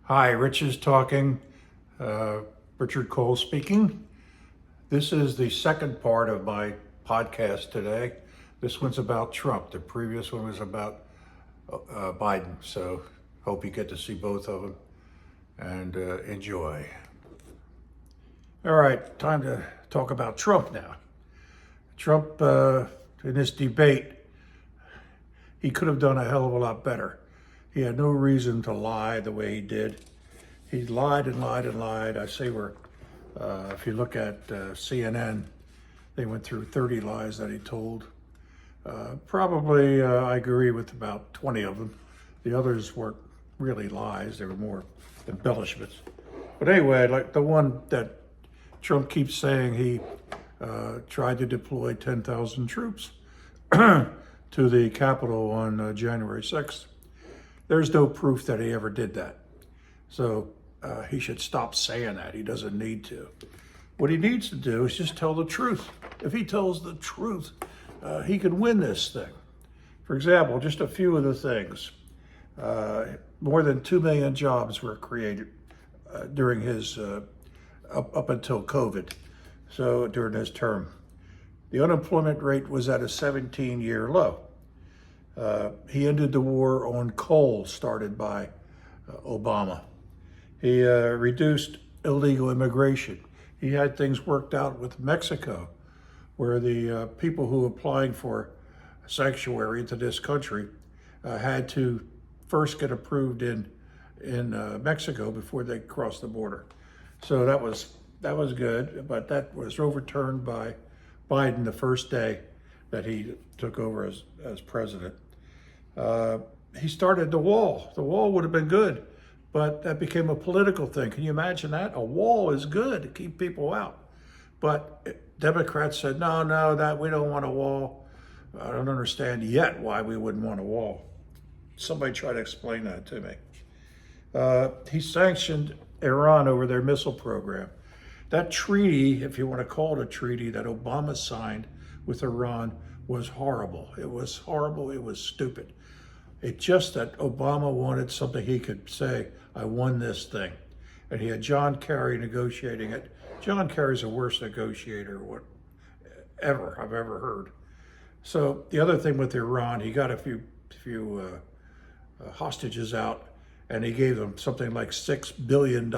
Hi, Rich is talking. Richard Cole speaking. This is the second part of my podcast today. This one's about Trump. The previous one was about Biden. So hope you get to see both of them and enjoy. All right, time to talk about Trump now. Trump, in this debate, he could have done a hell of a lot better. He had no reason to lie the way he did. He lied and lied and lied. I say if you look at CNN, they went through 30 lies that he told. Probably I agree with about 20 of them. The others weren't really lies. They were more embellishments. But anyway, like the one that Trump keeps saying he tried to deploy 10,000 troops to the Capitol on January 6th. There's no proof that he ever did that. So he should stop saying that. He doesn't need to. What he needs to do is just tell the truth. If he tells the truth, he could win this thing. For example, just a few of the things. More than 2 million jobs were created during his, up until COVID, so during his term. The unemployment rate was at a 17-year low. He ended the war on coal started by Obama. He reduced illegal immigration. He had things worked out with Mexico, where the people who were applying for sanctuary into this country had to first get approved in Mexico before they crossed the border. So that was good, but that was overturned by Biden the first day that he took over as president. He started the wall. The wall would have been good, but that became a political thing. Can you imagine that? A wall is good to keep people out. But Democrats said, no, that we don't want a wall. I don't understand yet why we wouldn't want a wall. Somebody try to explain that to me. He sanctioned Iran over their missile program. That treaty, if you want to call it a treaty, that Obama signed with Iran was horrible. It was horrible. It was stupid. It's just that Obama wanted something he could say, I won this thing. And he had John Kerry negotiating it. John Kerry's the worst negotiator I've ever heard. So the other thing with Iran, he got a few hostages out, and he gave them something like $6 billion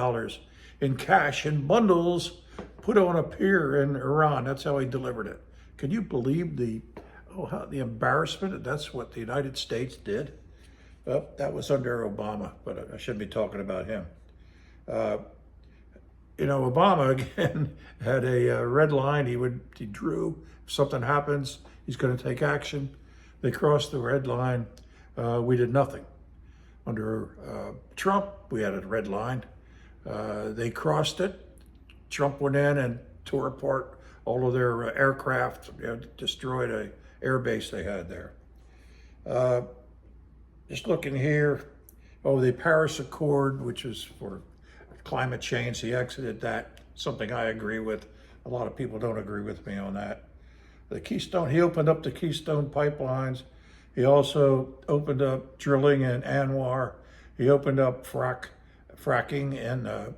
in cash in bundles put on a pier in Iran. That's how he delivered it. Can you believe the embarrassment that that's what the United States did? Well, that was under Obama, but I shouldn't be talking about him. Obama, again, had a red line he drew. If something happens, he's going to take action. They crossed the red line. We did nothing. Under Trump, we had a red line. They crossed it. Trump went in and tore apart all of their aircraft, destroyed an air base they had there. Just looking here, the Paris Accord, which is for climate change, he exited that, something I agree with. A lot of people don't agree with me on that. He opened up the Keystone pipelines. He also opened up drilling in Anwar. He opened up fracking in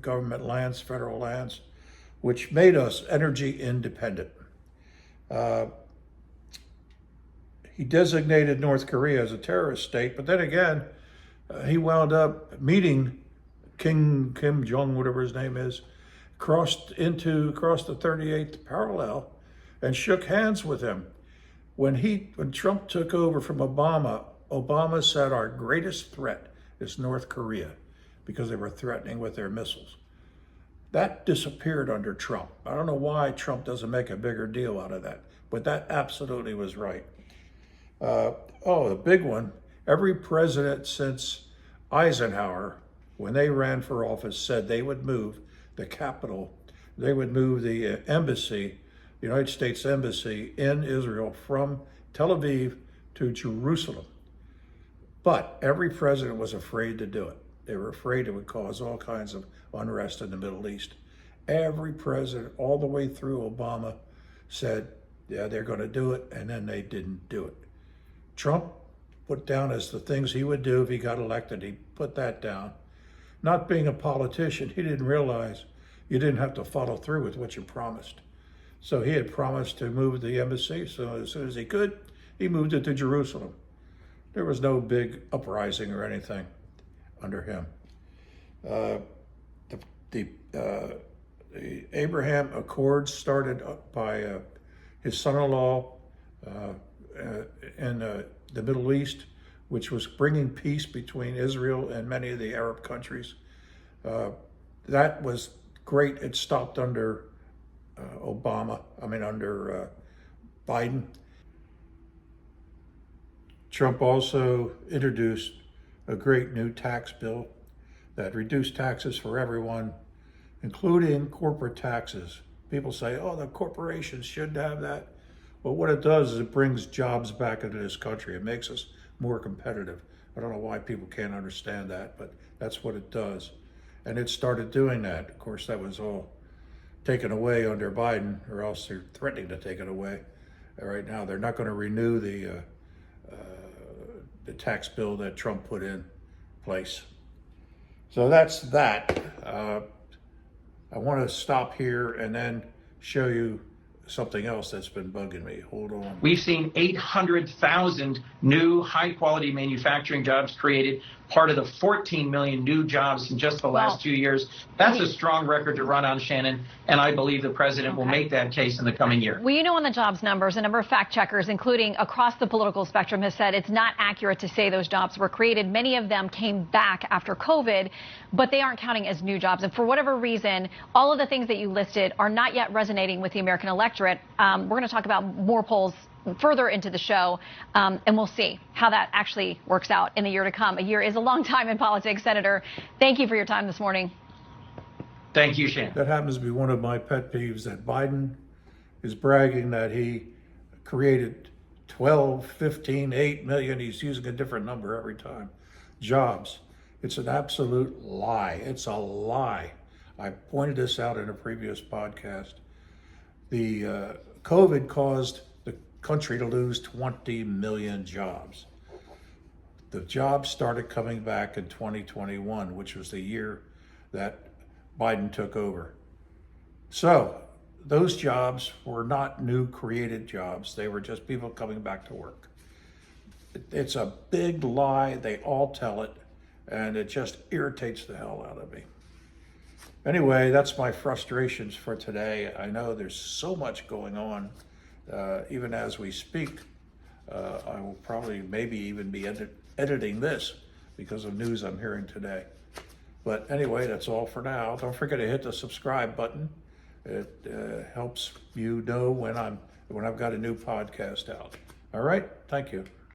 government lands, federal lands, which made us energy independent. He designated North Korea as a terrorist state, but then again, he wound up meeting Kim Jong, whatever his name is, crossed the 38th parallel and shook hands with him. When Trump took over from Obama said our greatest threat is North Korea because they were threatening with their missiles. That disappeared under Trump. I don't know why Trump doesn't make a bigger deal out of that, but that absolutely was right. The big one, every president since Eisenhower, when they ran for office, said they would move the Capitol, they would move the embassy, the United States Embassy in Israel from Tel Aviv to Jerusalem. But every president was afraid to do it. They were afraid it would cause all kinds of unrest in the Middle East. Every president, all the way through Obama, said, yeah, they're going to do it, and then they didn't do it. Trump put down as the things he would do if he got elected. He put that down. Not being a politician, he didn't realize you didn't have to follow through with what you promised. So he had promised to move the embassy, so as soon as he could, he moved it to Jerusalem. There was no big uprising or anything under him. The Abraham Accords started by his son-in-law in the Middle East, which was bringing peace between Israel and many of the Arab countries. That was great. It stopped under under Biden. Trump also introduced a great new tax bill that reduced taxes for everyone, including corporate taxes. People say, oh, the corporations shouldn't have that. Well, what it does is it brings jobs back into this country. It makes us more competitive. I don't know why people can't understand that, but that's what it does. And it started doing that. Of course, that was all taken away under Biden, or else they're threatening to take it away. Right now, they're not going to renew the tax bill that Trump put in place. So that's that. I want to stop here and then show you something else that's been bugging me. Hold on. We've seen 800,000 new high-quality manufacturing jobs created, part of the 14 million new jobs in just the last 2 years. That's a strong record to run on, Shannon, and I believe the president will make that case in the coming year. Well, you know, on the jobs numbers, a number of fact checkers, including across the political spectrum, has said it's not accurate to say those jobs were created. Many of them came back after COVID, but they aren't counting as new jobs. And for whatever reason, all of the things that you listed are not yet resonating with the American electorate. We're going to talk about more polls further into the show, and we'll see how that actually works out in the year to come. A year is a long time in politics. Senator, thank you for your time this morning. Thank you, Shannon. That happens to be one of my pet peeves, that Biden is bragging that he created 12, 15, 8 million, he's using a different number every time, jobs. It's an absolute lie. It's a lie. I pointed this out in a previous podcast. The COVID caused the country to lose 20 million jobs. The jobs started coming back in 2021, which was the year that Biden took over. So those jobs were not new created jobs. They were just people coming back to work. It's a big lie. They all tell it, and it just irritates the hell out of me. Anyway, that's my frustrations for today. I know there's so much going on, even as we speak. I will probably maybe even be editing this because of news I'm hearing today. But anyway, that's all for now. Don't forget to hit the subscribe button. It helps you know when I've got a new podcast out. All right, thank you.